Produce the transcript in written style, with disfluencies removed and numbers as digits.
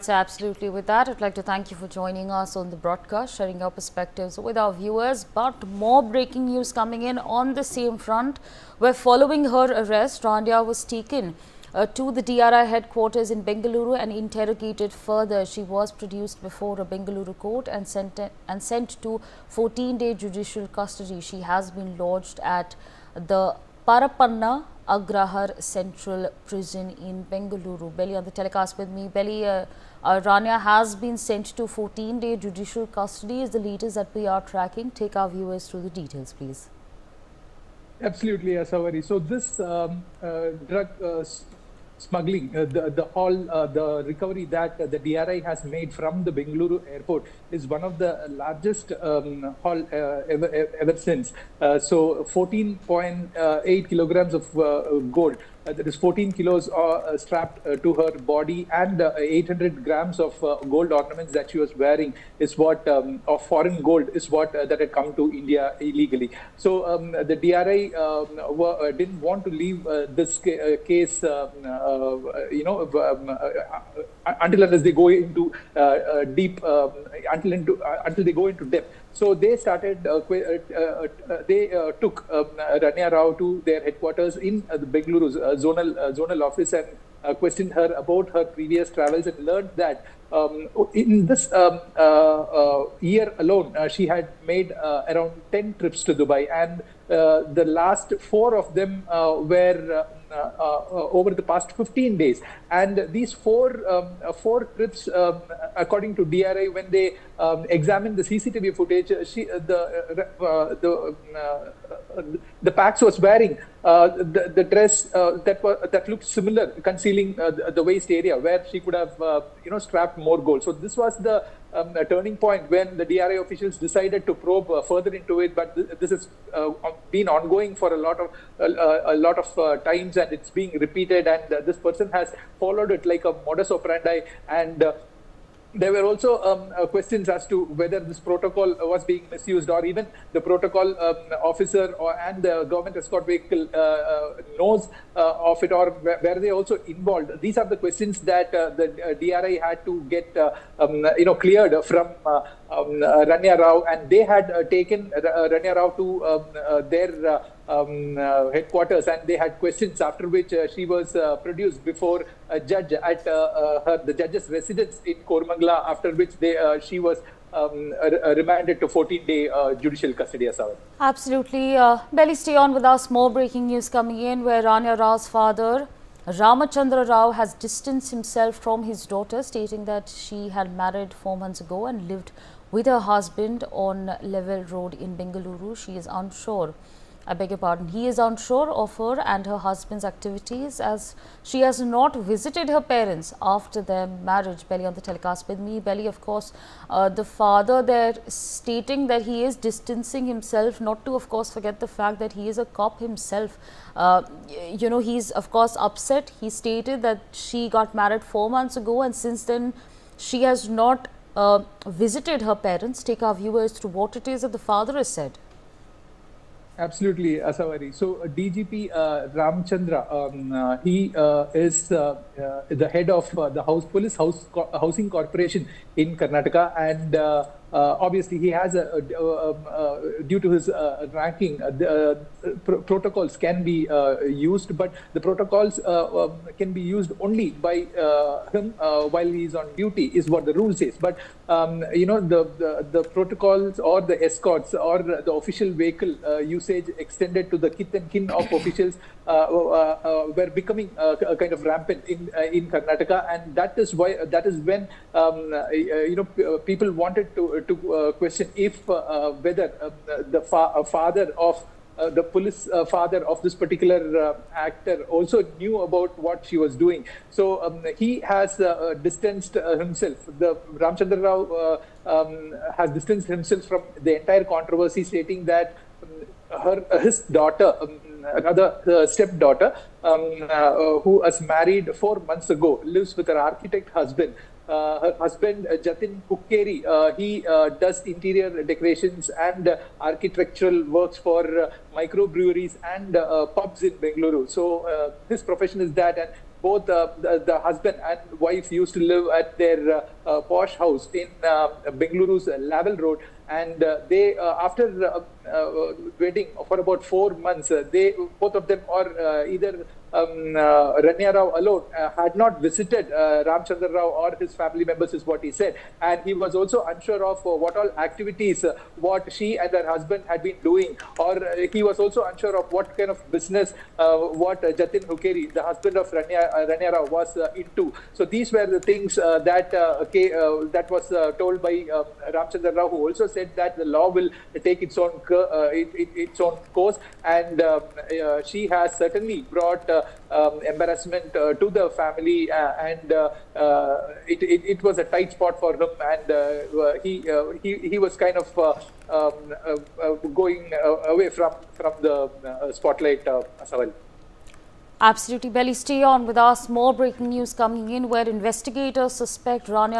So absolutely. With that, I'd like to thank you for joining us on the broadcast, sharing your perspectives with our viewers. But more breaking news coming in on the same front, where following her arrest, Ranya was taken to the DRI headquarters in Bengaluru and interrogated further. She was produced before a Bengaluru court and sent to 14-day judicial custody. She has been lodged at the Parappana Agrahara Central Prison in Bengaluru. Belly on the telecast with me. Belly, Ranya has been sent to 14-day judicial custody is the latest that we are tracking. Take our viewers through the details, please. Absolutely, Savari. So this drug smuggling, the recovery that the DRI has made from the Bengaluru airport is one of the largest haul ever since. So 14.8 kilograms of gold. That is 14 kilos strapped to her body, and 800 grams of gold ornaments that she was wearing is what of foreign gold is what that had come to India illegally. So the DRI didn't want to leave this case, until unless they go into deep, until they go into depth. So they started. They took Ranya Rao to their headquarters in the Bengaluru zonal office and questioned her about her previous travels, and learned that in this year alone, she had made around 10 trips to Dubai, and the last 4 of them were over the past 15 days. And these four trips, according to DRI, when they examined the CCTV footage, the Pax was wearing the dress that looked similar, concealing the waist area where she could have strapped more gold. So this was the turning point when the DRI officials decided to probe further into it. But this has been ongoing for a lot of times, and it's being repeated, and this person has followed it like a modus operandi. And there were also questions as to whether this protocol was being misused, or even the protocol officer and the government escort vehicle knows of it, or were they also involved? These are the questions that the DRI had to get cleared from Ranya Rao, and they had taken Ranya Rao to their headquarters, and they had questions, after which she was produced before a judge at the judge's residence in Koramangala, after which she was remanded to 14-day judicial custody. Absolutely. Belly, stay on with us. More breaking news coming in, where Ranya Rao's father, Ramachandra Rao, has distanced himself from his daughter, stating that she had married 4 months ago and lived with her husband on Level Road in Bengaluru. She is unsure. I beg your pardon. He is unsure of her and her husband's activities, as she has not visited her parents after their marriage. Belly on the telecast with me. Belly, of course, the father there stating that he is distancing himself, not to, of course, forget the fact that he is a cop himself. He's, of course, upset. He stated that she got married 4 months ago, and since then she has not visited her parents. Take our viewers through what it is that the father has said. Absolutely, Asavari. So DGP Ramchandra, he is the head of the Housing Corporation in Karnataka, and obviously he has due to his ranking, protocols can be used, but the protocols can be used only by him while he is on duty, is what the rule says. But the protocols or the escorts or the official vehicle usage extended to the kith and kin of officials were becoming kind of rampant in Karnataka, and that is when people wanted to question if whether the father of the police father of this particular actor also knew about what she was doing. So he has distanced himself. The Ramchandra Rao has distanced himself from the entire controversy, stating that his daughter, another stepdaughter, who was married 4 months ago, lives with her architect husband. Her husband, Jatin Hukkeri, he does interior decorations and architectural works for microbreweries and pubs in Bengaluru. So his profession is that, and both the husband and wife used to live at their posh house in Bengaluru's Laval Road. And they, after wedding for about 4 months, they both of them are either Ranya Rao alone had not visited Ramchandra Rao or his family members, is what he said. And he was also unsure of what all activities what she and her husband had been doing, or he was also unsure of what kind of business what Jatin Hukeri, the husband of Ranya Rao, was into. So these were the things that was told by Ramchandra Rao, who also said that the law will take its own course, and she has certainly brought embarrassment to the family, and it was a tight spot for him, and he was kind of going away from the spotlight, Saval. Absolutely, Belly. Stay on with us. More breaking news coming in where investigators suspect Ranya